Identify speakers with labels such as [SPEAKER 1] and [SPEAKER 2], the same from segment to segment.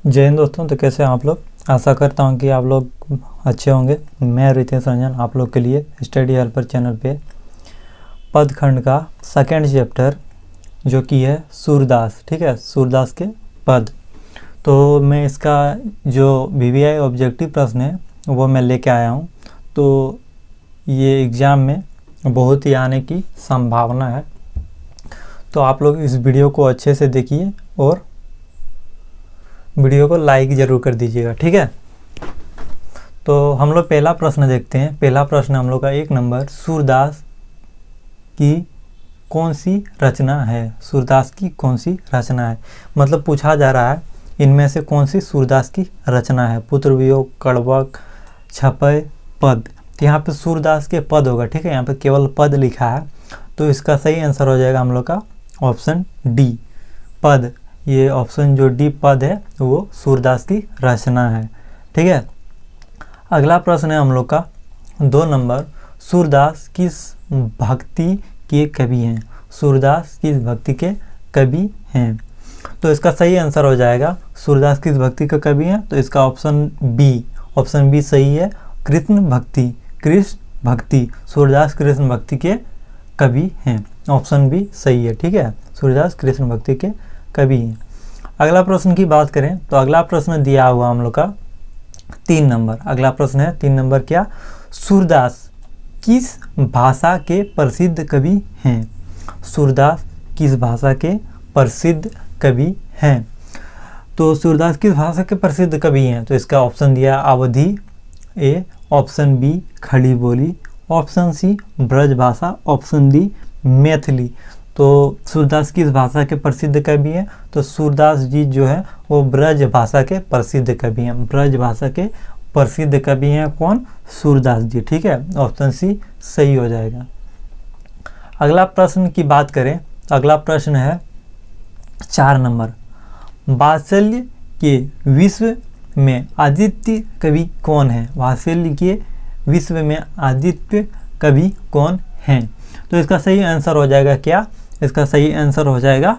[SPEAKER 1] जय हिंद दोस्तों। तो कैसे हैं आप लोग? आशा करता हूं कि आप लोग अच्छे होंगे। मैं रितेश रंजन आप लोग के लिए स्टडी हेल्पर चैनल पे पद खंड का सेकेंड चैप्टर जो कि है सूरदास, ठीक है, सूरदास के पद। तो मैं इसका जो VVI ऑब्जेक्टिव प्रश्न है वो मैं लेके आया हूं। तो ये एग्ज़ाम में बहुत ही आने की संभावना है। तो आप लोग इस वीडियो को अच्छे से देखिए और वीडियो को लाइक ज़रूर कर दीजिएगा, ठीक है। तो हम लोग पहला प्रश्न देखते हैं। पहला प्रश्न हम लोग का 1 नंबर, सूरदास की कौन सी रचना है? सूरदास की कौन सी रचना है, मतलब पूछा जा रहा है इनमें से कौन सी सूरदास की रचना है। पुत्र वियोग, कड़वक, छपय, पद। तो यहाँ पे सूरदास के पद होगा, ठीक है। यहाँ पे केवल पद लिखा है, तो इसका सही आंसर हो जाएगा हम लोग का ऑप्शन डी, पद। ये ऑप्शन जो डी पद है वो सूरदास की रचना है, ठीक है। अगला प्रश्न है हम लोग का 2 नंबर, सूरदास किस भक्ति के कवि हैं? सूरदास किस भक्ति के कवि हैं? तो इसका सही आंसर हो जाएगा सूरदास किस भक्ति के कवि हैं, तो इसका ऑप्शन बी सही है, कृष्ण भक्ति। कृष्ण भक्ति, सूरदास कृष्ण भक्ति के कवि हैं। ऑप्शन बी सही है, ठीक है, सूरदास कृष्ण भक्ति के कवि हैं। अगला प्रश्न की बात करें तो अगला प्रश्न दिया हुआ हम लोग का 3 नंबर। अगला प्रश्न है 3 नंबर, क्या सूरदास किस भाषा के प्रसिद्ध कवि हैं? सूरदास किस भाषा के प्रसिद्ध कवि हैं? तो सूरदास किस भाषा के प्रसिद्ध कवि हैं? तो इसका ऑप्शन दिया अवधी ए, ऑप्शन बी खड़ी बोली, ऑप्शन सी ब्रज भाषा, ऑप्शन डी मैथिली। तो सूरदास किस भाषा के प्रसिद्ध कवि हैं? तो सूरदास जी जो है वो ब्रज भाषा के प्रसिद्ध कवि हैं। ब्रज भाषा के प्रसिद्ध कवि हैं कौन? सूरदास जी, ठीक है, ऑप्शन सी सही हो जाएगा। अगला प्रश्न की बात करें, अगला प्रश्न है 4 नंबर, वात्सल्य के विश्व में आदित्य कवि कौन है? वात्सल्य के विश्व में आदित्य कवि कौन हैं? तो इसका सही आंसर हो जाएगा क्या? इसका सही आंसर हो जाएगा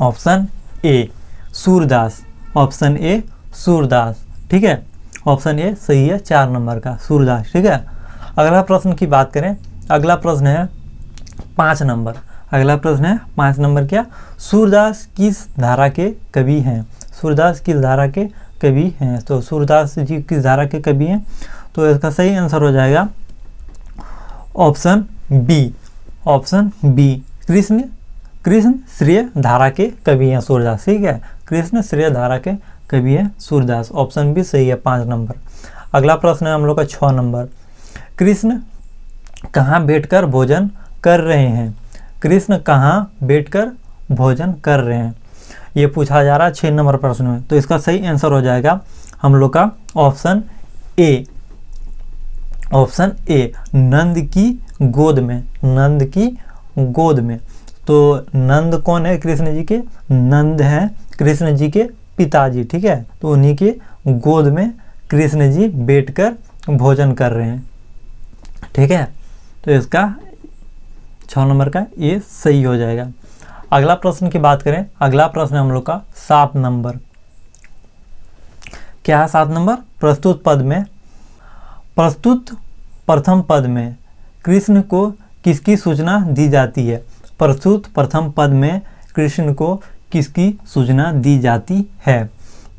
[SPEAKER 1] option A Surdas. Option A Surdas, ठीक है, ऑप्शन ए सही है 4 नंबर का, सूरदास, ठीक है। अगला प्रश्न की बात करें, अगला प्रश्न है 5 नंबर। अगला प्रश्न है 5 नंबर, क्या सूरदास किस धारा के कवि हैं? सूरदास किस धारा के कवि हैं? तो सूरदास जी किस धारा के कवि हैं? तो इसका सही आंसर हो जाएगा ऑप्शन बी। ऑप्शन बी कृष्ण श्रेय धारा के कवि हैं सूरदास, ठीक है, कृष्ण श्रेय धारा के कवि हैं सूरदास। ऑप्शन बी सही है 5 नंबर। अगला प्रश्न है हम लोग का 6 नंबर, कृष्ण कहाँ बैठकर भोजन कर रहे हैं? कृष्ण कहाँ बैठकर भोजन कर रहे हैं, ये पूछा जा रहा है 6 नंबर प्रश्न में। तो इसका सही आंसर हो जाएगा हम लोग का ऑप्शन ए। ऑप्शन ए नंद की गोद में। नंद की गोद में। तो नंद कौन है कृष्ण जी के? नंद हैं कृष्ण जी के पिताजी, ठीक है, तो उन्हीं के गोद में कृष्ण जी बैठकर भोजन कर रहे हैं, ठीक है। तो इसका 6 नंबर का ये सही हो जाएगा। अगला प्रश्न की बात करें, अगला प्रश्न हम लोग का 7 नंबर, क्या है 7 नंबर? प्रस्तुत पद में, प्रस्तुत प्रथम पद में कृष्ण को किसकी सूचना दी जाती है? प्रस्तुत प्रथम पद में कृष्ण को किसकी सूचना दी जाती है?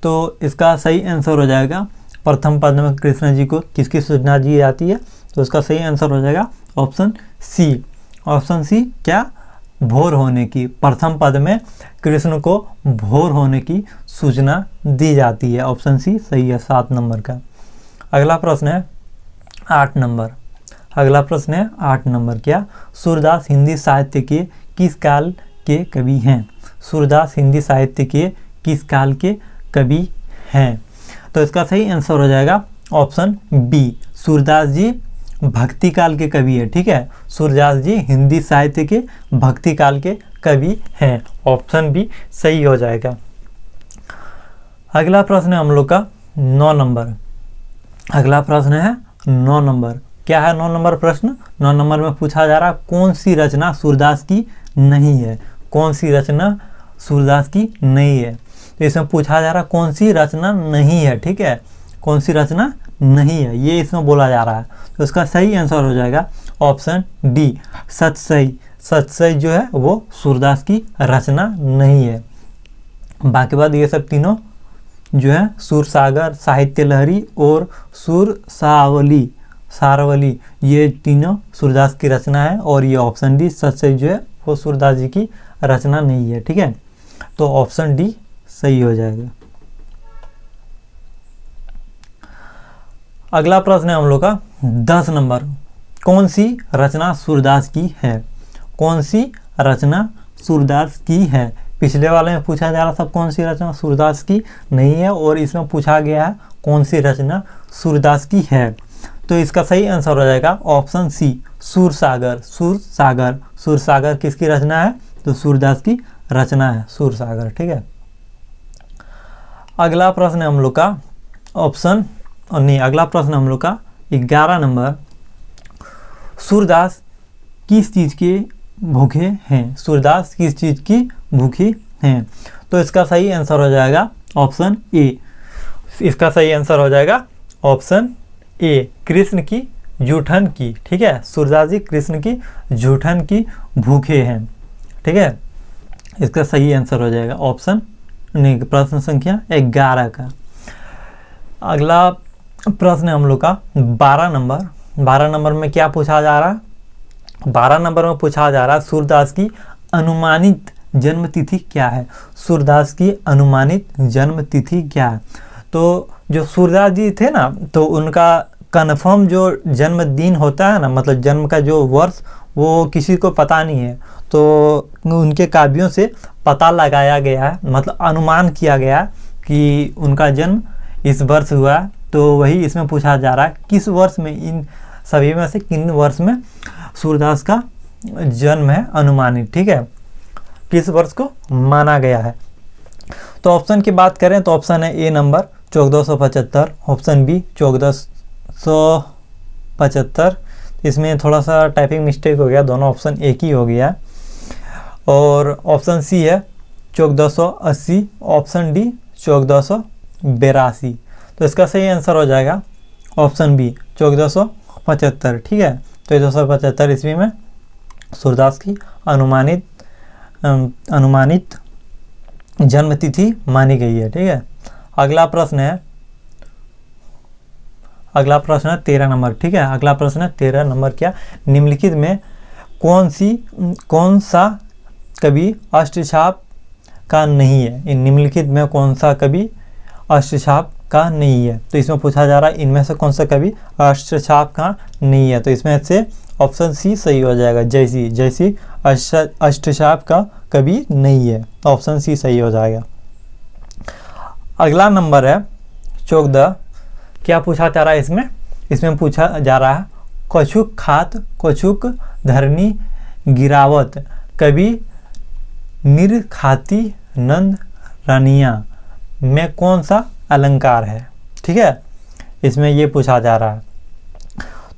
[SPEAKER 1] तो इसका सही आंसर हो जाएगा प्रथम पद में कृष्ण जी को किसकी सूचना दी जाती है? तो इसका सही आंसर हो जाएगा ऑप्शन सी। ऑप्शन सी, क्या भोर होने की। प्रथम पद में कृष्ण को भोर होने की सूचना दी जाती है। ऑप्शन सी सही है 7 नंबर का। अगला प्रश्न है 8 नंबर। अगला प्रश्न है 8 नंबर, क्या सूरदास हिंदी साहित्य के किस काल के कवि हैं? सूरदास हिंदी साहित्य के किस काल के कवि हैं? तो इसका सही आंसर हो जाएगा ऑप्शन बी, सूरदास जी भक्ति काल के कवि है, ठीक है, सूरदास जी हिंदी साहित्य के भक्ति काल के कवि हैं। ऑप्शन बी सही हो जाएगा। अगला प्रश्न है हम लोग का 9 नंबर। अगला प्रश्न है 9 नंबर, क्या है 9 नंबर प्रश्न? 9 नंबर में पूछा जा रहा है कौन सी रचना सूरदास की नहीं है? कौन सी रचना सूरदास की नहीं है? तो इसमें पूछा जा रहा है कौन सी रचना नहीं है, ठीक है, कौन सी रचना नहीं है, ये इसमें बोला जा रहा है। तो इसका सही आंसर हो जाएगा ऑप्शन डी, सतसई। सतसई जो है वो सूरदास की रचना नहीं है। बाकी बाद ये सब तीनों जो है सूरसागर, साहित्य लहरी और सुरसावली, सारवली, ये तीनों सूरदास की रचना है। और ये ऑप्शन डी सतसई जो है वो सूरदास जी की रचना नहीं है, ठीक है। तो ऑप्शन डी सही हो जाएगा। अगला प्रश्न है हम लोग का 10 नंबर, कौन सी रचना सूरदास की है? कौन सी रचना सूरदास की है? पिछले वाले में पूछा जा रहा था कौन सी रचना सूरदास की नहीं है, और इसमें पूछा गया है कौन सी रचना सूरदास की है। तो इसका सही आंसर हो जाएगा ऑप्शन सी, सूरसागर। सूरसागर, सूरसागर किसकी रचना है? तो सूरदास की रचना है सूरसागर, ठीक है। अगला प्रश्न है हम लोग का अगला प्रश्न हम लोग का 11 नंबर, सूरदास किस चीज़ के भूखे हैं? सूरदास किस चीज़ की भूखे हैं? तो इसका सही आंसर हो जाएगा ऑप्शन ए। इसका सही आंसर हो जाएगा ऑप्शन ए, कृष्ण की जूठन की, ठीक है। सूरदास जी कृष्ण की जूठन की भूखे हैं, ठीक है। इसका सही आंसर हो जाएगा ऑप्शन नहीं, प्रश्न संख्या 11 का। अगला प्रश्न है हम लोग का 12 नंबर। 12 नंबर में क्या पूछा जा रहा है? 12 नंबर में पूछा जा रहा है सूरदास की अनुमानित जन्म तिथि क्या है? सूरदास की अनुमानित जन्म तिथि क्या है? तो जो सूरदास जी थे ना, तो उनका कन्फर्म जो जन्मदिन होता है ना, मतलब जन्म का जो वर्ष, वो किसी को पता नहीं है। तो उनके काव्यों से पता लगाया गया है, मतलब अनुमान किया गया कि उनका जन्म इस वर्ष हुआ है। तो वही इसमें पूछा जा रहा है किस वर्ष में, इन सभी में से किन वर्ष में सूरदास का जन्म है अनुमानित, ठीक है, किस वर्ष को माना गया है। तो ऑप्शन की बात करें तो ऑप्शन है ए नंबर 1475, ऑप्शन बी 1475, इसमें थोड़ा सा टाइपिंग मिस्टेक हो गया, दोनों ऑप्शन एक ही हो गया। और ऑप्शन सी है 1480, ऑप्शन डी 1482। तो इसका सही आंसर हो जाएगा ऑप्शन बी 1475, ठीक है। 1475 ईस्वी में सूरदास की अनुमानित जन्म तिथि मानी गई है, ठीक है। अगला प्रश्न है 13 नंबर, ठीक है। अगला प्रश्न है 13 नंबर, क्या निम्नलिखित में कौन सा कवि अष्टछाप का नहीं है? इन निम्नलिखित में कौन सा कवि अष्टछाप का नहीं है? तो इसमें पूछा जा रहा है इनमें से कौन सा कवि अष्टछाप का नहीं है? तो इसमें से ऑप्शन सी सही हो जाएगा, जयसी अष्टछाप का कवि नहीं है, ऑप्शन सी सही हो जाएगा। अगला नंबर है 14, क्या पूछा जा रहा है इसमें? इसमें पूछा जा रहा है कछुक खात कछुक धरनी गिरावत कवि निर्खाती नंद रानिया में कौन सा अलंकार है, ठीक है। इसमें ये पूछा जा रहा है।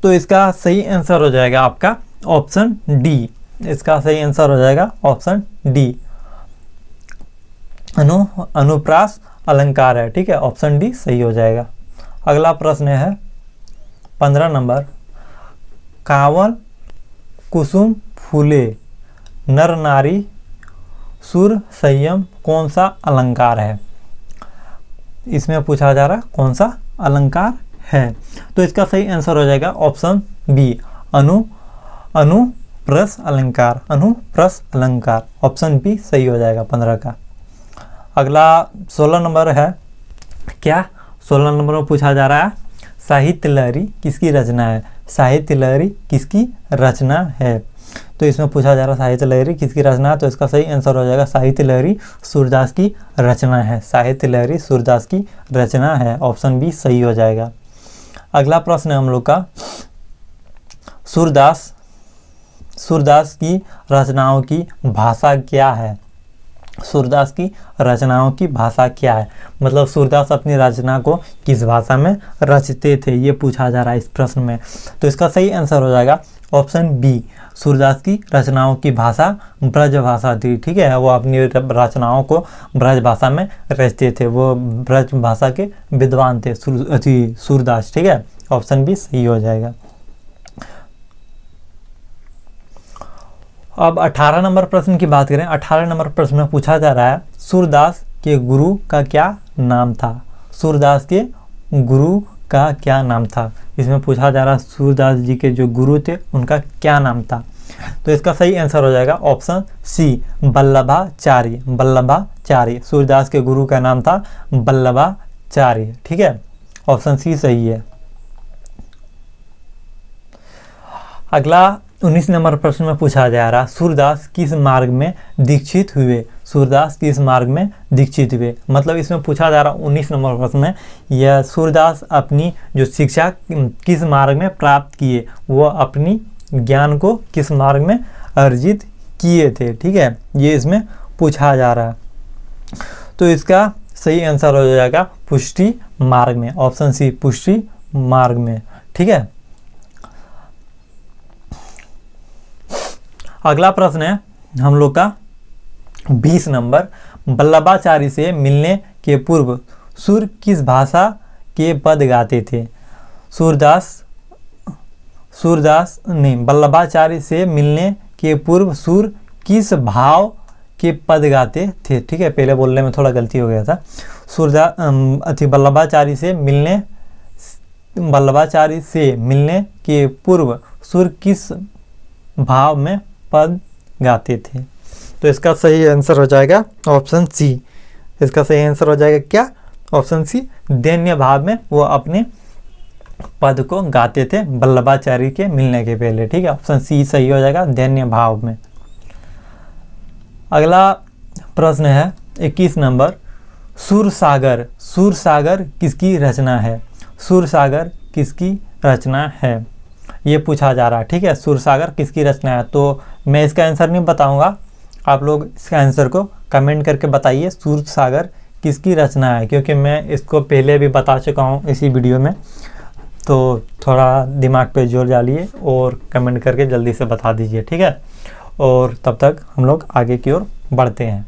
[SPEAKER 1] तो इसका सही आंसर हो जाएगा आपका ऑप्शन डी। इसका सही आंसर हो जाएगा ऑप्शन डी, अनुप्रास अलंकार है, ठीक है। ऑप्शन डी सही हो जाएगा। अगला प्रश्न है 15 नंबर, कावल कुसुम फूले नर नारी सुर संयम कौन सा अलंकार है? इसमें पूछा जा रहा है कौन सा अलंकार है? तो इसका सही आंसर हो जाएगा ऑप्शन बी, अनुप्रस अलंकार, अनुप्रस अलंकार, ऑप्शन बी सही हो जाएगा 15 का। अगला 16 नंबर है, क्या 16 नंबर में पूछा जा रहा है साहित्य लहरी किसकी रचना है? साहित्य लहरी किसकी रचना है? तो इसमें पूछा जा रहा है साहित्य लहरी किसकी रचना है? तो इसका सही आंसर हो जाएगा साहित्य लहरी सूरदास की रचना है, साहित्य लहरी सूरदास की रचना है, ऑप्शन बी सही हो जाएगा। अगला प्रश्न है हम लोग का सूरदास की रचनाओं की भाषा क्या है? सूरदास की रचनाओं की भाषा क्या है? मतलब सूरदास अपनी रचना को किस भाषा में रचते थे, ये पूछा जा रहा है इस प्रश्न में। तो इसका सही आंसर हो जाएगा ऑप्शन बी, सूरदास की रचनाओं की भाषा ब्रज भाषा थी। ठीक है, वो अपनी रचनाओं को ब्रज भाषा में रचते थे, वो ब्रज भाषा के विद्वान थे सूरदास। ठीक है, ऑप्शन बी सही हो जाएगा। अब 18 नंबर प्रश्न की बात करें। 18 नंबर प्रश्न में पूछा जा रहा है सूरदास के गुरु का क्या नाम था। सूरदास के गुरु का क्या नाम था, इसमें पूछा जा रहा है सूरदास जी के जो गुरु थे उनका क्या नाम था। तो इसका सही आंसर हो जाएगा ऑप्शन सी, वल्लभाचार्य। वल्लभाचार्य, सूरदास के गुरु का नाम था वल्लभाचार्य। ठीक है, ऑप्शन सी सही है। अगला 19 नंबर प्रश्न में पूछा जा रहा सूरदास किस मार्ग में दीक्षित हुए। सूरदास किस मार्ग में दीक्षित हुए, मतलब इसमें पूछा जा रहा 19 नंबर प्रश्न में यह सूरदास अपनी जो शिक्षा किस मार्ग में प्राप्त किए, वो अपनी ज्ञान को किस मार्ग में अर्जित किए थे। ठीक है, ये इसमें पूछा जा रहा है। तो इसका सही आंसर हो जाएगा पुष्टि मार्ग में, ऑप्शन सी पुष्टि मार्ग में। ठीक है, अगला प्रश्न है हम लोग का 20 नंबर। वल्लभाचार्य से मिलने के पूर्व सूर किस भाषा के पद गाते थे। वल्लभाचार्य से मिलने के पूर्व सूर किस भाव के पद गाते थे। ठीक है, पहले बोलने में थोड़ा गलती हो गया था। वल्लभाचार्य से मिलने के पूर्व सूर किस भाव में पद गाते थे। तो इसका सही आंसर हो जाएगा ऑप्शन सी। इसका सही आंसर हो जाएगा क्या, ऑप्शन सी, दैन्य भाव में वो अपने पद को गाते थे वल्लभाचार्य के मिलने के पहले। ठीक है, ऑप्शन सी सही हो जाएगा, दैन्य भाव में। अगला प्रश्न है 21 नंबर। सूरसागर, सूरसागर किसकी रचना है। सूरसागर किसकी रचना है, ये पूछा जा रहा है। ठीक है, सूरसागर किसकी रचना है। तो मैं इसका आंसर नहीं बताऊंगा, आप लोग इसका आंसर को कमेंट करके बताइए सूरसागर किसकी रचना है, क्योंकि मैं इसको पहले भी बता चुका हूँ इसी वीडियो में। तो थोड़ा दिमाग पे जोर डालिए और कमेंट करके जल्दी से बता दीजिए। ठीक है, और तब तक हम लोग आगे की ओर बढ़ते हैं।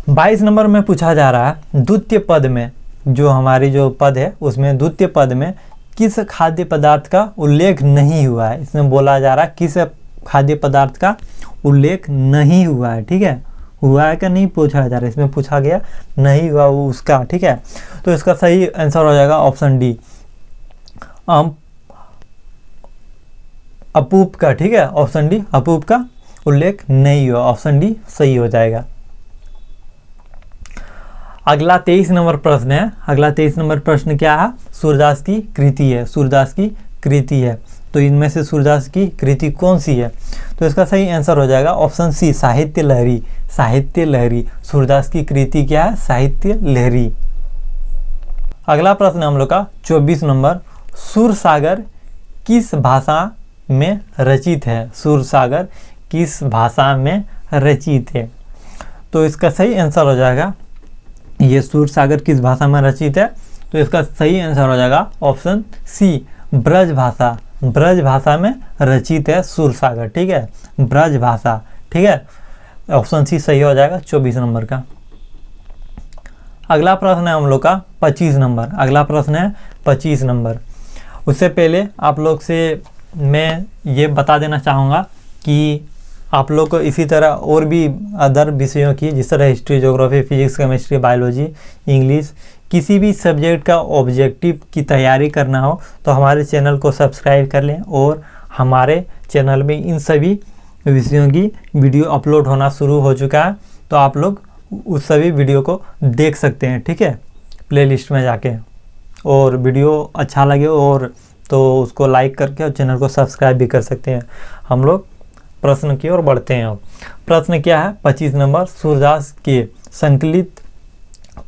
[SPEAKER 1] बाईस नंबर में पूछा जा रहा है द्वितीय पद में, जो हमारी जो पद है उसमें द्वितीय पद में किस खाद्य पदार्थ का उल्लेख नहीं हुआ है। इसमें बोला जा रहा है किस खाद्य पदार्थ का उल्लेख नहीं हुआ है। ठीक है, हुआ है क्या नहीं पूछा जा रहा है, इसमें पूछा गया नहीं हुआ वो उसका। ठीक है, तो इसका सही आंसर हो जाएगा ऑप्शन डी, अपूप का। ठीक है, ऑप्शन डी, अपूप का उल्लेख नहीं हुआ, ऑप्शन डी सही हो जाएगा। अगला 23 नंबर प्रश्न है। अगला 23 नंबर प्रश्न क्या है, सूरदास की कृति है। सूरदास की कृति है, तो इनमें से सूरदास की कृति कौन सी है। तो इसका सही आंसर हो जाएगा ऑप्शन सी, साहित्य लहरी। साहित्य लहरी, सूरदास की कृति क्या है, साहित्य लहरी। अगला प्रश्न हम लोग का 24 नंबर। सूरसागर किस भाषा में रचित है। सूरसागर किस भाषा में रचित है। तो इसका सही आंसर हो जाएगा, ये सूरसागर किस भाषा में रचित है, तो इसका सही आंसर हो जाएगा ऑप्शन सी, ब्रज भाषा। ब्रज भाषा में रचित है सूरसागर। ठीक है, ब्रज भाषा। ठीक है, ऑप्शन सी सही हो जाएगा 24 नंबर का। अगला प्रश्न है हम लोग का 25 नंबर। अगला प्रश्न है 25 नंबर। उससे पहले आप लोग से मैं ये बता देना चाहूँगा कि आप लोग को इसी तरह और भी अदर विषयों की, जिस तरह history, geography, physics, chemistry, biology, English, किसी भी सब्जेक्ट का ऑब्जेक्टिव की तैयारी करना हो तो हमारे चैनल को सब्सक्राइब कर लें, और हमारे चैनल में इन सभी विषयों की वीडियो अपलोड होना शुरू हो चुका है, तो आप लोग उस सभी वीडियो को देख सकते हैं। ठीक है, प्लेलिस्ट में जाके, और वीडियो अच्छा लगे और तो उसको लाइक करके और चैनल को सब्सक्राइब भी कर सकते हैं। हम लोग प्रश्न की ओर बढ़ते हैं। अब प्रश्न क्या है 25 नंबर। सूरदास के संकलित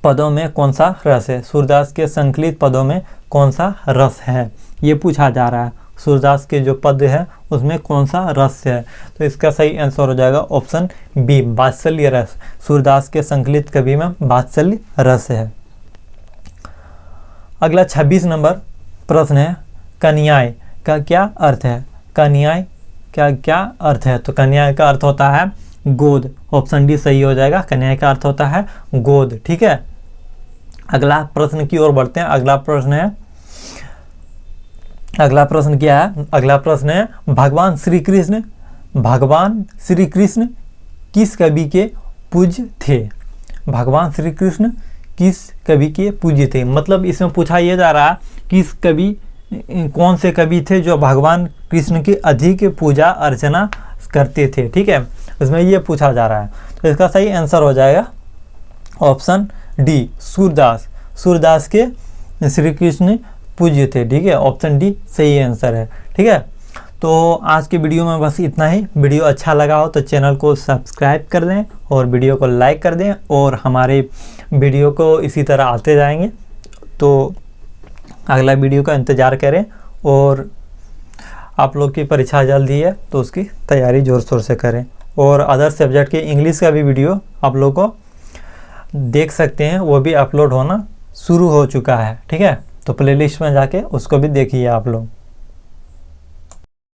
[SPEAKER 1] पदों में कौन सा रस है। सूरदास के संकलित पदों में कौन सा रस है, ये पूछा जा रहा है। सूरदास के जो पद है उसमें कौन सा रस है, तो इसका सही आंसर हो जाएगा ऑप्शन बी, वात्सल्य रस। सूरदास के संकलित कवि में वात्सल्य रस है। अगला 26 नंबर प्रश्न है, कन्याय का क्या अर्थ है? कन्याय का क्या अर्थ है? तो कन्याय का अर्थ होता है गोद। ऑप्शन डी सही हो जाएगा। कन्याय का अर्थ होता है गोद। ठीक है, अगला प्रश्न की ओर बढ़ते हैं। अगला प्रश्न क्या है? अगला प्रश्न है, भगवान श्री कृष्ण किस कवि के पूज्य थे? भगवान श्री कृष्ण किस कवि के पूज्य थे? मतलब इसमें पूछा यह जा रहा है किस कवि, कौन से कवि थे जो भगवान कृष्ण की अधिक पूजा अर्चना करते थे। ठीक है, इसमें ये पूछा जा रहा है। तो इसका सही आंसर हो जाएगा ऑप्शन डी, सूरदास। सूरदास के श्री कृष्ण पूज्य थे। ठीक है, ऑप्शन डी सही आंसर है। ठीक है, तो आज के वीडियो में बस इतना ही। वीडियो अच्छा लगा हो तो चैनल को सब्सक्राइब कर दें और वीडियो को लाइक कर दें, और हमारे वीडियो को इसी तरह आते जाएंगे। तो अगला वीडियो का इंतज़ार करें, और आप लोग की परीक्षा जल्द ही है तो उसकी तैयारी ज़ोर शोर से करें। और अदर सब्जेक्ट के इंग्लिश का भी वीडियो आप लोग को देख सकते हैं, वो भी अपलोड होना शुरू हो चुका है। ठीक है, तो प्लेलिस्ट में जाके उसको भी देखिए आप लोग।